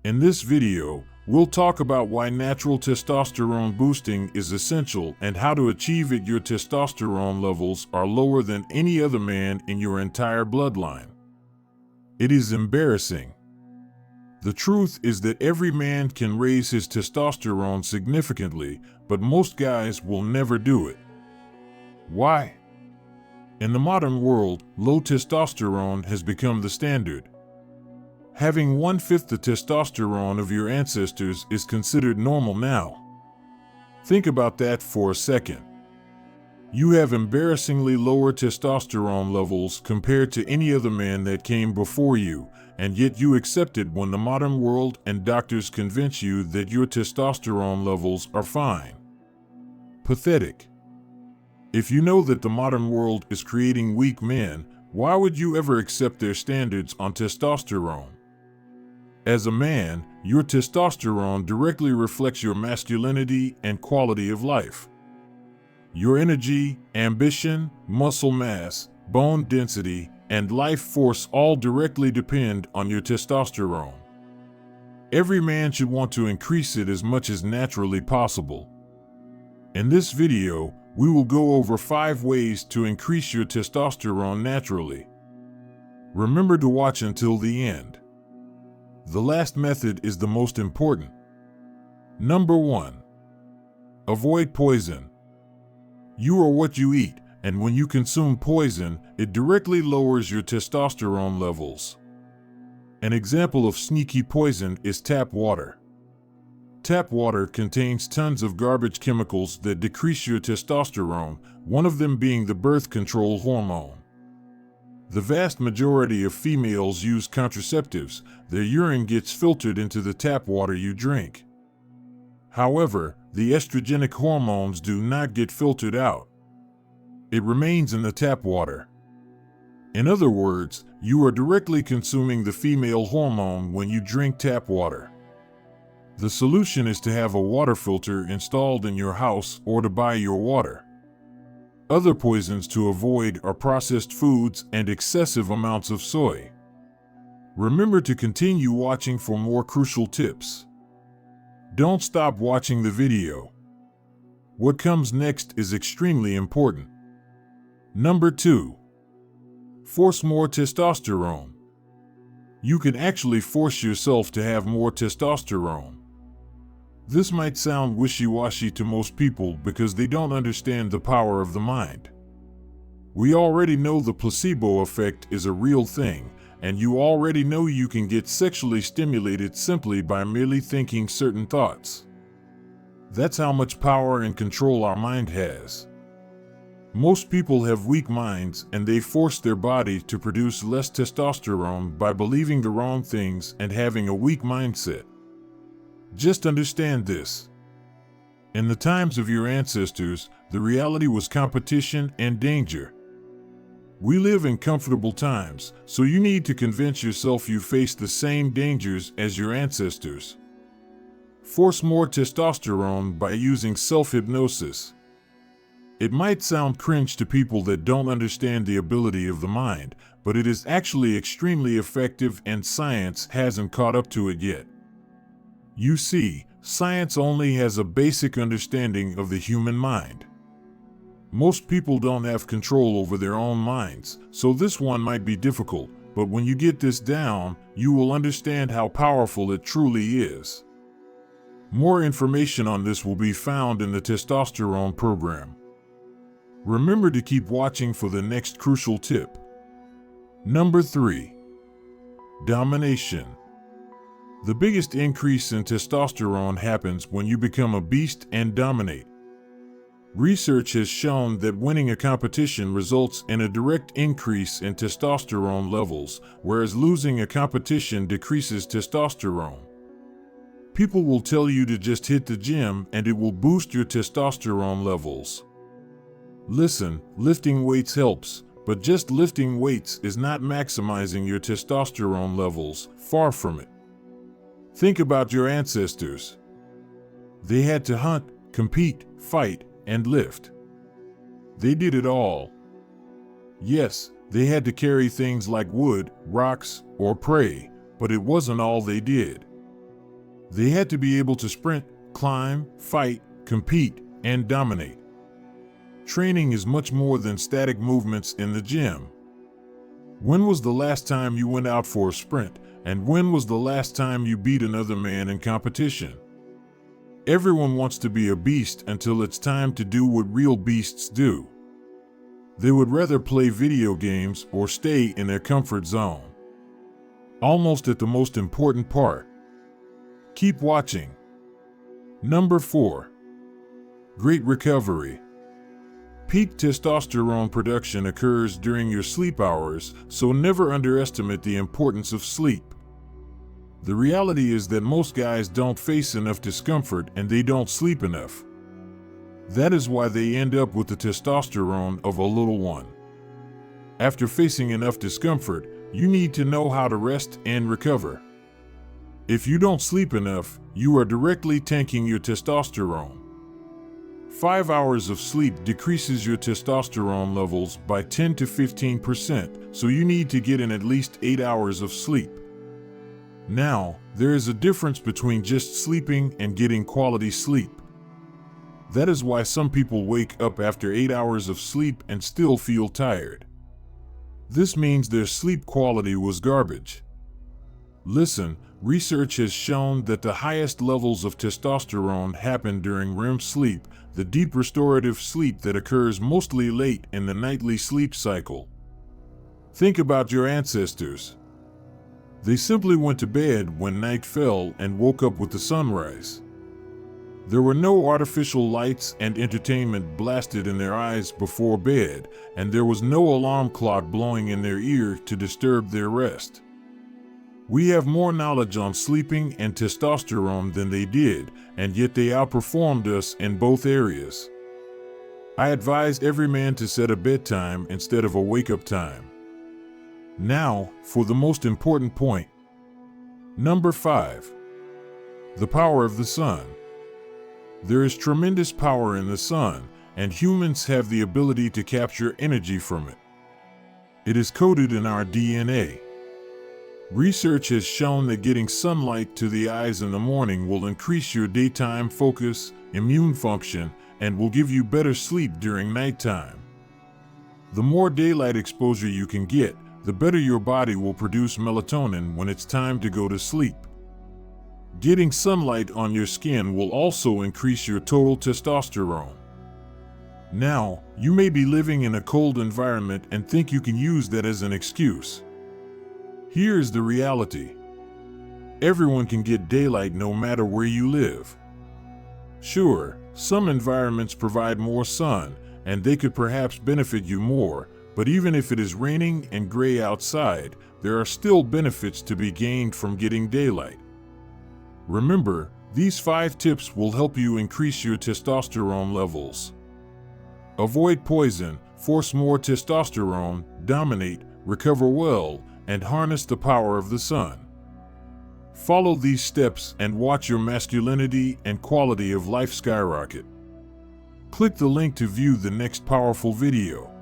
In this video, we'll talk about why natural testosterone boosting is essential and how to achieve it. Your testosterone levels are lower than any other man in your entire bloodline. It is embarrassing. The truth is that every man can raise his testosterone significantly, but most guys will never do it. Why? In the modern world, low testosterone has become the standard. Having 1/5 the testosterone of your ancestors is considered normal now. Think about that for a second. You have embarrassingly lower testosterone levels compared to any other man that came before you, and yet you accept it when the modern world and doctors convince you that your testosterone levels are fine. Pathetic. If you know that the modern world is creating weak men, why would you ever accept their standards on testosterone? As a man, your testosterone directly reflects your masculinity and quality of life. Your energy, ambition, muscle mass, bone density, and life force all directly depend on your testosterone. Every man should want to increase it as much as naturally possible. In this video, we will go over 5 ways to increase your testosterone naturally. Remember to watch until the end. The last method is the most important. Number 1. Avoid poison. You are what you eat, and when you consume poison, it directly lowers your testosterone levels. An example of sneaky poison is tap water. Tap water contains tons of garbage chemicals that decrease your testosterone, one of them being the birth control hormone. The vast majority of females use contraceptives. Their urine gets filtered into the tap water you drink. However, the estrogenic hormones do not get filtered out. It remains in the tap water. In other words, you are directly consuming the female hormone when you drink tap water. The solution is to have a water filter installed in your house or to buy your water. Other poisons to avoid are processed foods and excessive amounts of soy. Remember to continue watching for more crucial tips. Don't stop watching the video. What comes next is extremely important. Number 2. Force more testosterone. You can actually force yourself to have more testosterone. This might sound wishy-washy to most people because they don't understand the power of the mind. We already know the placebo effect is a real thing, and you already know you can get sexually stimulated simply by merely thinking certain thoughts. That's how much power and control our mind has. Most people have weak minds, and they force their body to produce less testosterone by believing the wrong things and having a weak mindset. Just understand this. In the times of your ancestors, the reality was competition and danger. We live in comfortable times, so you need to convince yourself you face the same dangers as your ancestors. Force more testosterone by using self-hypnosis. It might sound cringe to people that don't understand the ability of the mind, but it is actually extremely effective and science hasn't caught up to it yet. You see, science only has a basic understanding of the human mind. Most people don't have control over their own minds, so this one might be difficult, but when you get this down, you will understand how powerful it truly is. More information on this will be found in the testosterone program. Remember to keep watching for the next crucial tip. Number 3. Domination. The biggest increase in testosterone happens when you become a beast and dominate. Research has shown that winning a competition results in a direct increase in testosterone levels, whereas losing a competition decreases testosterone. People will tell you to just hit the gym and it will boost your testosterone levels. Listen, lifting weights helps, but just lifting weights is not maximizing your testosterone levels, far from it. Think about your ancestors. They had to hunt, compete, fight, and lift. They did it all. Yes, they had to carry things like wood, rocks, or prey, but it wasn't all they did. They had to be able to sprint, climb, fight, compete, and dominate. Training is much more than static movements in the gym. When was the last time you went out for a sprint, and when was the last time you beat another man in competition? Everyone wants to be a beast until it's time to do what real beasts do. They would rather play video games or stay in their comfort zone. Almost at the most important part. Keep watching. Number 4. Great recovery. Peak testosterone production occurs during your sleep hours, so never underestimate the importance of sleep. The reality is that most guys don't face enough discomfort and they don't sleep enough. That is why they end up with the testosterone of a little one. After facing enough discomfort, you need to know how to rest and recover. If you don't sleep enough, you are directly tanking your testosterone. 5 hours of sleep decreases your testosterone levels by 10 to 15%, so you need to get in at least 8 hours of sleep. Now, there is a difference between just sleeping and getting quality sleep. That is why some people wake up after 8 hours of sleep and still feel tired. This means their sleep quality was garbage. Listen, research has shown that the highest levels of testosterone happen during REM sleep, the deep restorative sleep that occurs mostly late in the nightly sleep cycle. Think about your ancestors. They simply went to bed when night fell and woke up with the sunrise. There were no artificial lights and entertainment blasted in their eyes before bed, and there was no alarm clock blowing in their ear to disturb their rest. We have more knowledge on sleeping and testosterone than they did, and yet they outperformed us in both areas. I advise every man to set a bedtime instead of a wake-up time. Now, for the most important point. Number 5. The power of the sun. There is tremendous power in the sun, and humans have the ability to capture energy from it. It is coded in our DNA. Research has shown that getting sunlight to the eyes in the morning will increase your daytime focus, immune function, and will give you better sleep during nighttime. The more daylight exposure you can get, the better your body will produce melatonin when it's time to go to sleep. Getting sunlight on your skin will also increase your total testosterone. Now, you may be living in a cold environment and think you can use that as an excuse. Here's the reality. Everyone can get daylight no matter where you live. Sure, some environments provide more sun, and they could perhaps benefit you more, but even if it is raining and gray outside, there are still benefits to be gained from getting daylight. Remember, these 5 tips will help you increase your testosterone levels. Avoid poison, force more testosterone, dominate, recover well, and harness the power of the sun. Follow these steps and watch your masculinity and quality of life skyrocket. Click the link to view the next powerful video.